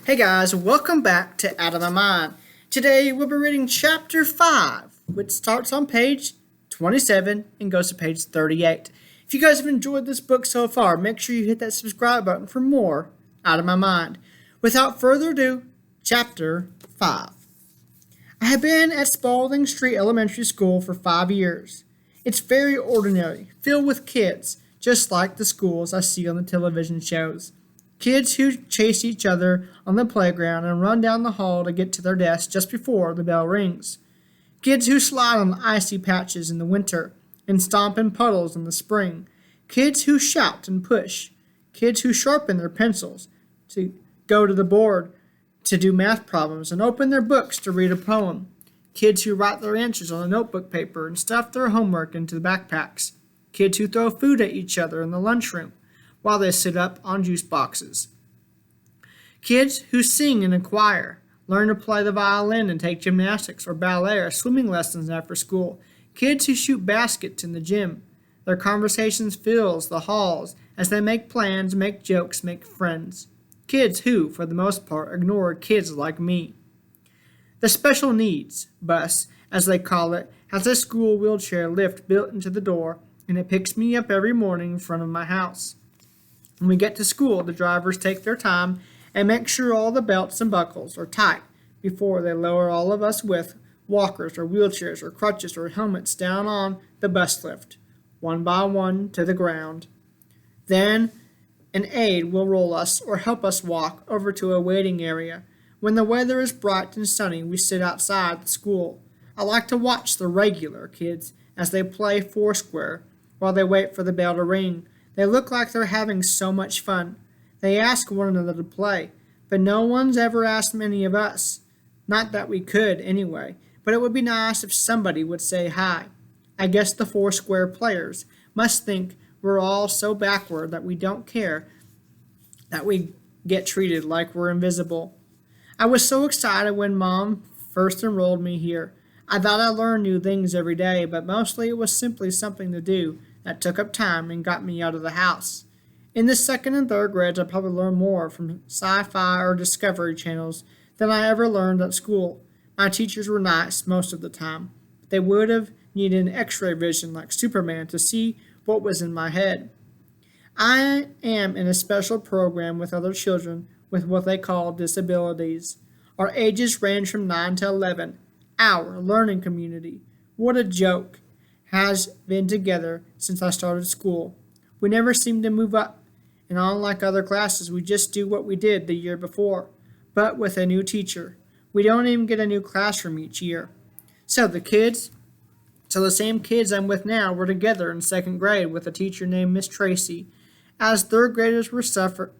Hey guys, welcome back to Out of My Mind. Today we'll be reading Chapter 5, which starts on page 27 and goes to page 38. If you guys have enjoyed this book so far, make sure you hit that subscribe button for more Out of My Mind. Without further ado, Chapter 5. I have been at Spalding Street Elementary School for 5 years. It's very ordinary, filled with kids, just like the schools I see on the television shows. Kids who chase each other on the playground and run down the hall to get to their desks just before the bell rings. Kids who slide on icy patches in the winter and stomp in puddles in the spring. Kids who shout and push. Kids who sharpen their pencils to go to the board to do math problems and open their books to read a poem. Kids who write their answers on a notebook paper and stuff their homework into the backpacks. Kids who throw food at each other in the lunchroom while they sit up on juice boxes. Kids who sing in a choir, learn to play the violin and take gymnastics or ballet or swimming lessons after school. Kids who shoot baskets in the gym. Their conversations fills the halls as they make plans, make jokes, make friends. Kids who, for the most part, ignore kids like me. The special needs bus, as they call it, has a school wheelchair lift built into the door, and it picks me up every morning in front of my house. When we get to school, the drivers take their time and make sure all the belts and buckles are tight before they lower all of us with walkers or wheelchairs or crutches or helmets down on the bus lift, one by one to the ground. Then an aide will roll us or help us walk over to a waiting area. When the weather is bright and sunny, we sit outside the school. I like to watch the regular kids as they play foursquare while they wait for the bell to ring. They look like they're having so much fun. They ask one another to play, but no one's ever asked many of us. Not that we could, anyway, but it would be nice if somebody would say hi. I guess the foursquare players must think we're all so backward that we don't care that we get treated like we're invisible. I was so excited when Mom first enrolled me here. I thought I learned new things every day, but mostly it was simply something to do that took up time and got me out of the house. In the second and third grades, I probably learned more from sci-fi or Discovery channels than I ever learned at school. My teachers were nice most of the time, but they would have needed an x-ray vision like Superman to see what was in my head. I am in a special program with other children with what they call disabilities. Our ages range from 9 to 11. Our learning community. What a joke. Has been together since I started school. We never seem to move up, and unlike other classes, we just do what we did the year before, but with a new teacher. We don't even get a new classroom each year. So the same kids I'm with now were together in second grade with a teacher named Miss Tracy. As third graders we suffered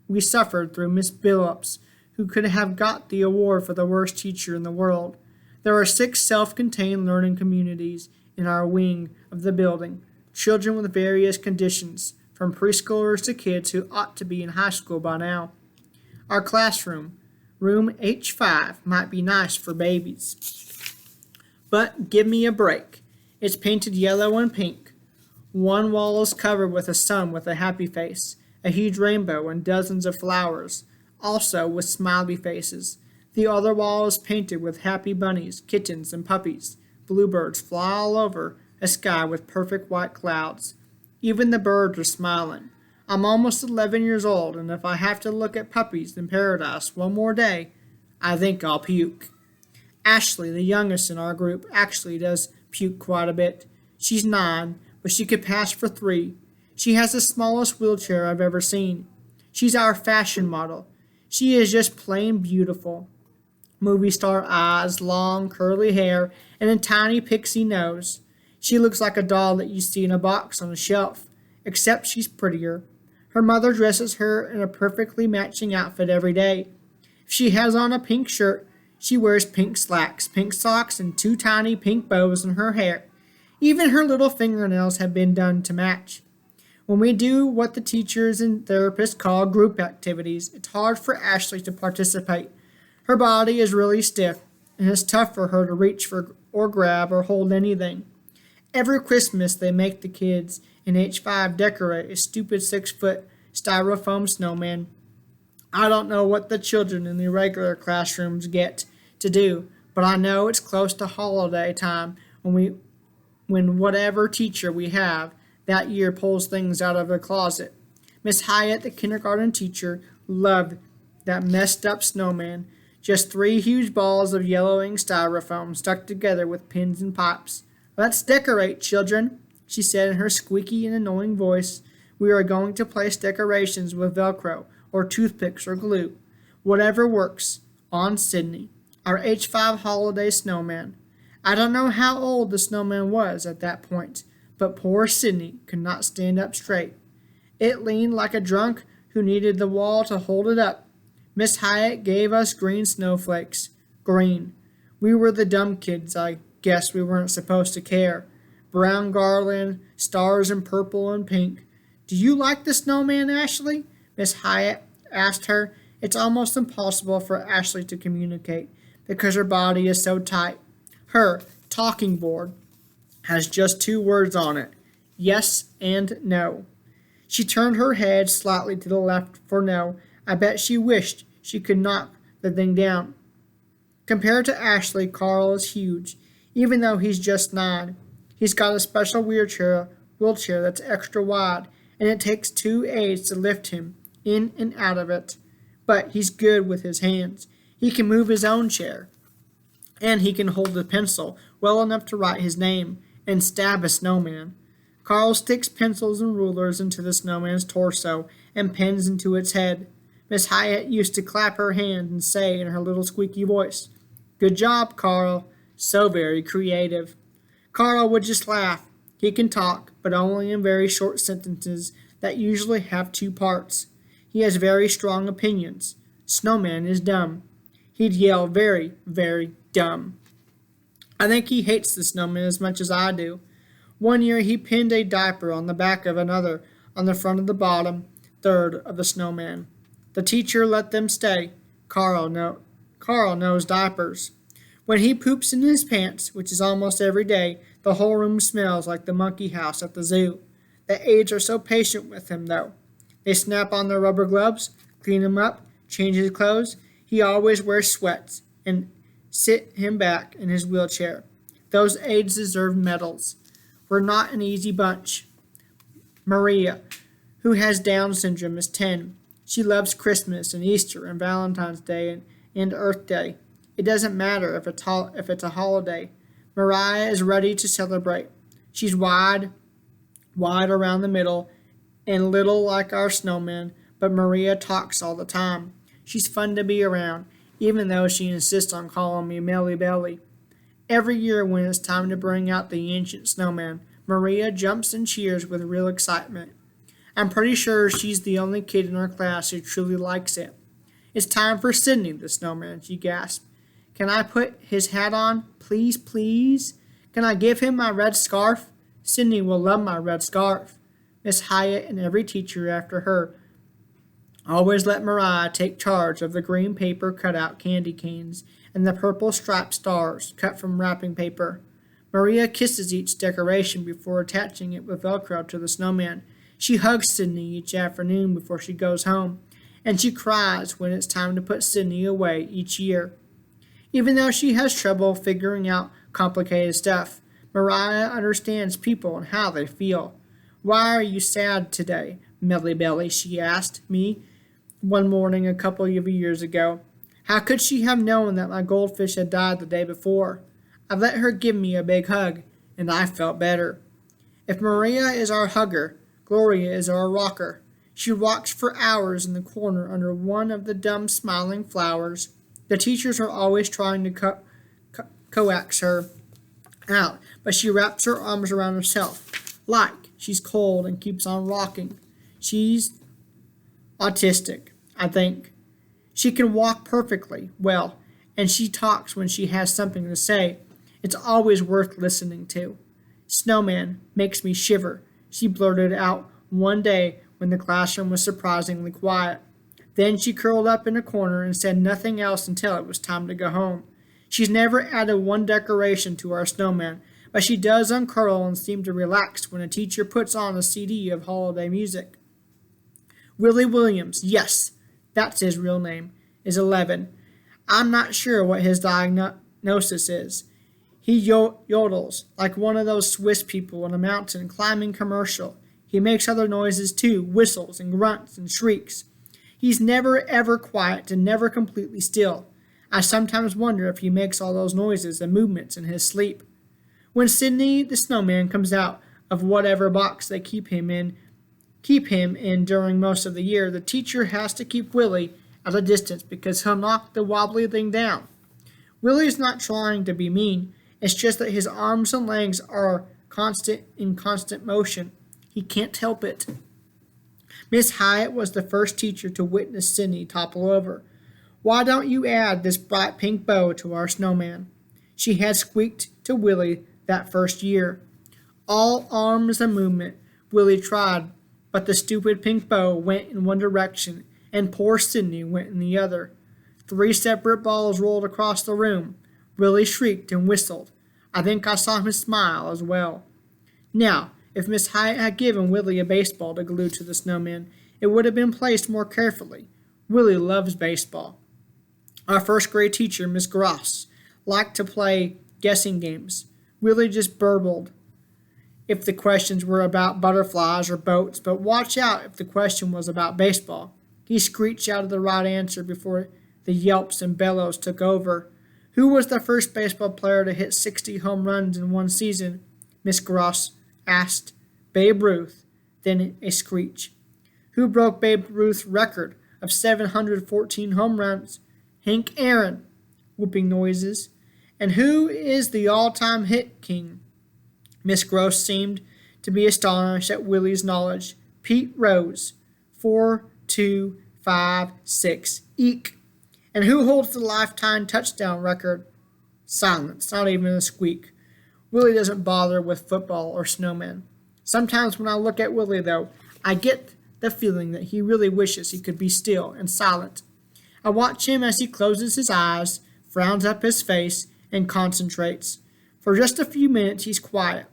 through Miss Billups, who could have got the award for the worst teacher in the world. There are 6 self-contained learning communities in our wing of the building, children with various conditions, from preschoolers to kids who ought to be in high school by now. Our classroom, room H5, might be nice for babies. But give me a break. It's painted yellow and pink. One wall is covered with a sun with a happy face, a huge rainbow and dozens of flowers, also with smiley faces. The other wall is painted with happy bunnies, kittens, and puppies. Bluebirds fly all over a sky with perfect white clouds. Even the birds are smiling. I'm almost 11 years old, and if I have to look at puppies in paradise one more day, I think I'll puke. Ashley, the youngest in our group, actually does puke quite a bit. She's 9, but she could pass for 3. She has the smallest wheelchair I've ever seen. She's our fashion model. She is just plain beautiful. Movie star eyes, long curly hair, and a tiny pixie nose. She looks like a doll that you see in a box on a shelf, except she's prettier. Her mother dresses her in a perfectly matching outfit every day. If she has on a pink shirt, she wears pink slacks, pink socks, and 2 tiny pink bows in her hair. Even her little fingernails have been done to match. When we do what the teachers and therapists call group activities, it's hard for Ashley to participate. Her body is really stiff, and it's tough for her to reach for or grab or hold anything. Every Christmas they make the kids in H5 decorate a stupid 6-foot styrofoam snowman. I don't know what the children in the regular classrooms get to do, but I know it's close to holiday time when whatever teacher we have that year pulls things out of a closet. Miss Hyatt, the kindergarten teacher, loved that messed up snowman, just three huge balls of yellowing styrofoam stuck together with pins and pipes. Let's decorate, children, she said in her squeaky and annoying voice. We are going to place decorations with Velcro or toothpicks or glue. Whatever works. On Sydney, our H5 holiday snowman. I don't know how old the snowman was at that point, but poor Sydney could not stand up straight. It leaned like a drunk who needed the wall to hold it up. Miss Hyatt gave us green snowflakes. Green. We were the dumb kids, I guess we weren't supposed to care. Brown garland, stars in purple and pink. Do you like the snowman, Ashley? Miss Hyatt asked her. It's almost impossible for Ashley to communicate because her body is so tight. Her talking board has just two words on it, yes and no. She turned her head slightly to the left for no. I bet she wished she could knock the thing down. Compared to Ashley, Carl is huge, even though he's just 9. He's got a special wheelchair that's extra wide, and it takes 2 aides to lift him in and out of it. But he's good with his hands. He can move his own chair, and he can hold a pencil well enough to write his name and stab a snowman. Carl sticks pencils and rulers into the snowman's torso and pens into its head. Miss Hyatt used to clap her hands and say in her little squeaky voice, "Good job, Carl. So very creative." Carl would just laugh. He can talk, but only in very short sentences that usually have 2 parts. He has very strong opinions. Snowman is dumb. He'd yell very, very dumb. I think he hates the snowman as much as I do. One year he pinned a diaper on the back of another on the front of the bottom third of the snowman. The teacher let them stay. Carl knows diapers. When he poops in his pants, which is almost every day, the whole room smells like the monkey house at the zoo. The aides are so patient with him, though. They snap on their rubber gloves, clean him up, change his clothes. He always wears sweats and sit him back in his wheelchair. Those aides deserve medals. We're not an easy bunch. Maria, who has Down syndrome, is 10. She loves Christmas and Easter and Valentine's Day and Earth Day. It doesn't matter if it's a holiday. Mariah is ready to celebrate. She's wide around the middle, and little like our snowman, but Maria talks all the time. She's fun to be around, even though she insists on calling me Melly Belly. Every year when it's time to bring out the ancient snowman, Maria jumps and cheers with real excitement. I'm pretty sure she's the only kid in our class who truly likes it. It's time for Sydney, the snowman, she gasped. Can I put his hat on? Please, please? Can I give him my red scarf? Sydney will love my red scarf. Miss Hyatt and every teacher after her always let Mariah take charge of the green paper cutout candy canes and the purple striped stars cut from wrapping paper. Maria kisses each decoration before attaching it with Velcro to the snowman. She hugs Sydney each afternoon before she goes home, and she cries when it's time to put Sydney away each year. Even though she has trouble figuring out complicated stuff, Mariah understands people and how they feel. Why are you sad today, Melly Belly? She asked me one morning a couple of years ago. How could she have known that my goldfish had died the day before? I let her give me a big hug, and I felt better. If Maria is our hugger, Gloria is our rocker. She rocks for hours in the corner under one of the dumb smiling flowers. The teachers are always trying to coax her out, but she wraps her arms around herself, like she's cold and keeps on rocking. She's autistic, I think. She can walk perfectly well, and she talks when she has something to say. It's always worth listening to. Snowman makes me shiver, she blurted out one day when the classroom was surprisingly quiet. Then she curled up in a corner and said nothing else until it was time to go home. She's never added one decoration to our snowman, but she does uncurl and seem to relax when a teacher puts on a CD of holiday music. Willie Williams, yes, that's his real name, is 11. I'm not sure what his diagnosis is. He yodels like one of those Swiss people in a mountain climbing commercial. He makes other noises too, whistles and grunts and shrieks. He's never ever quiet and never completely still. I sometimes wonder if he makes all those noises and movements in his sleep. When Sidney the snowman comes out of whatever box they keep him in during most of the year, the teacher has to keep Willie at a distance because he'll knock the wobbly thing down. Willie's not trying to be mean, it's just that his arms and legs are in constant motion. He can't help it. Miss Hyatt was the first teacher to witness Sidney topple over. Why don't you add this bright pink bow to our snowman? She had squeaked to Willie that first year. All arms and movement, Willie tried, but the stupid pink bow went in one direction, and poor Sidney went in the other. 3 separate balls rolled across the room. Willie shrieked and whistled. I think I saw him smile as well. Now, if Miss Hyatt had given Willie a baseball to glue to the snowman, it would have been placed more carefully. Willie loves baseball. Our first grade teacher, Miss Gross, liked to play guessing games. Willie just burbled if the questions were about butterflies or boats, but watch out if the question was about baseball. He screeched out the right answer before the yelps and bellows took over. Who was the first baseball player to hit 60 home runs in one season? Miss Gross asked. Babe Ruth. Then a screech. Who broke Babe Ruth's record of 714 home runs? Hank Aaron. Whooping noises. And who is the all-time hit king? Miss Gross seemed to be astonished at Willie's knowledge. Pete Rose. 4, 2, 5, 6. Eek. And who holds the lifetime touchdown record? Silence, not even a squeak. Willie doesn't bother with football or snowmen. Sometimes when I look at Willie, though, I get the feeling that he really wishes he could be still and silent. I watch him as he closes his eyes, frowns up his face, and concentrates. For just a few minutes, he's quiet.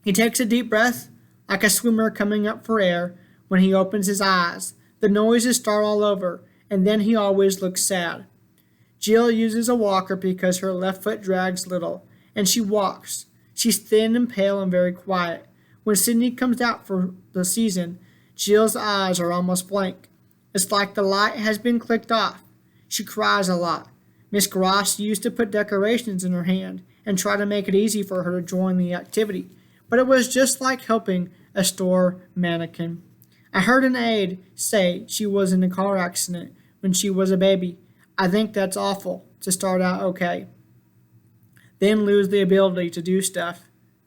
He takes a deep breath, like a swimmer coming up for air. When he opens his eyes, the noises start all over, and then he always looks sad. Jill uses a walker because her left foot drags little, and she walks. She's thin and pale and very quiet. When Sidney comes out for the season, Jill's eyes are almost blank. It's like the light has been clicked off. She cries a lot. Miss Gross used to put decorations in her hand and try to make it easy for her to join the activity, but it was just like helping a store mannequin. I heard an aide say she was in a car accident when she was a baby. I think that's awful to start out okay, then lose the ability to do stuff.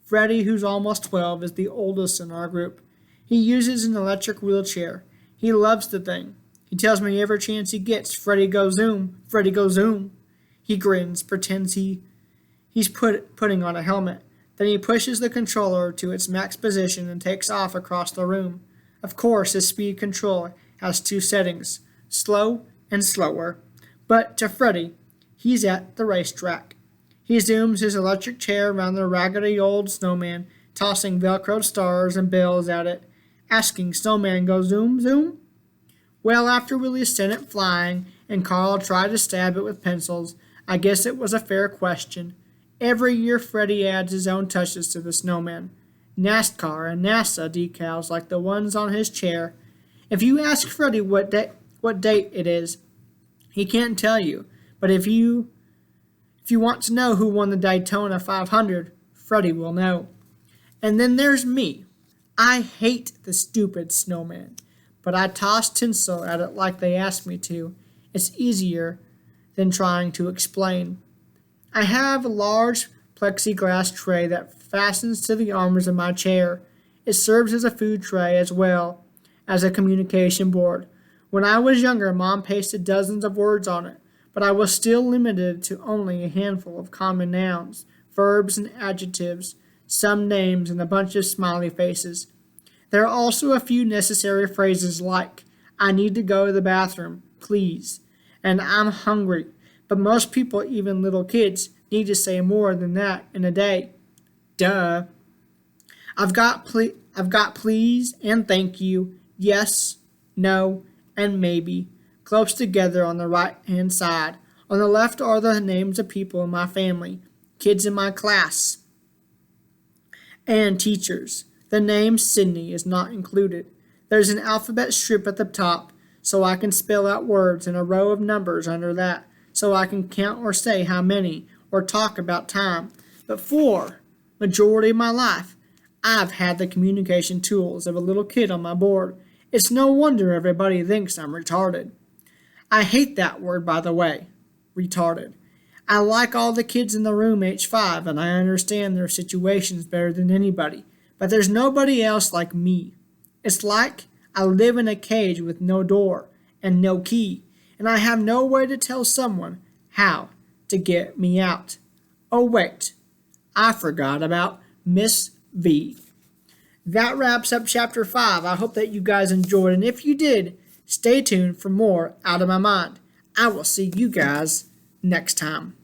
Freddie, who's almost 12, is the oldest in our group. He uses an electric wheelchair. He loves the thing. He tells me every chance he gets, Freddie go zoom, Freddie go zoom. He grins, pretends he's putting on a helmet. Then he pushes the controller to its max position and takes off across the room. Of course, his speed control has 2 settings, slow and slower. But to Freddie, he's at the racetrack. He zooms his electric chair around the raggedy old snowman, tossing velcroed stars and bells at it, asking Snowman go zoom, zoom? Well, after Willie sent it flying and Carl tried to stab it with pencils, I guess it was a fair question. Every year Freddie adds his own touches to the snowman. NASCAR and NASA decals like the ones on his chair. If you ask Freddie what date it is, he can't tell you. But if you want to know who won the Daytona 500, Freddie will know. And then there's me. I hate the stupid snowman, but I toss tinsel at it like they asked me to. It's easier than trying to explain. I have a large plexiglass tray that fastens to the arms of my chair. It serves as a food tray as well as a communication board. When I was younger, Mom pasted dozens of words on it, but I was still limited to only a handful of common nouns, verbs, and adjectives, some names, and a bunch of smiley faces. There are also a few necessary phrases like, I need to go to the bathroom, please, and I'm hungry, but most people, even little kids, need to say more than that in a day. Duh. I've got please and thank you, yes, no, and maybe. close together on the right-hand side. On the left are the names of people in my family, kids in my class, and teachers. The name Sydney is not included. There's an alphabet strip at the top, so I can spell out words, and a row of numbers under that, so I can count or say how many, or talk about time. But for majority of my life, I've had the communication tools of a little kid on my board. It's no wonder everybody thinks I'm retarded. I hate that word, by the way, retarded. I like all the kids in the room age 5, and I understand their situations better than anybody. But there's nobody else like me. It's like I live in a cage with no door and no key, and I have no way to tell someone how to get me out. Oh wait, I forgot about Miss V. That wraps up chapter 5. I hope that you guys enjoyed, and if you did, stay tuned for more Out of My Mind. I will see you guys next time.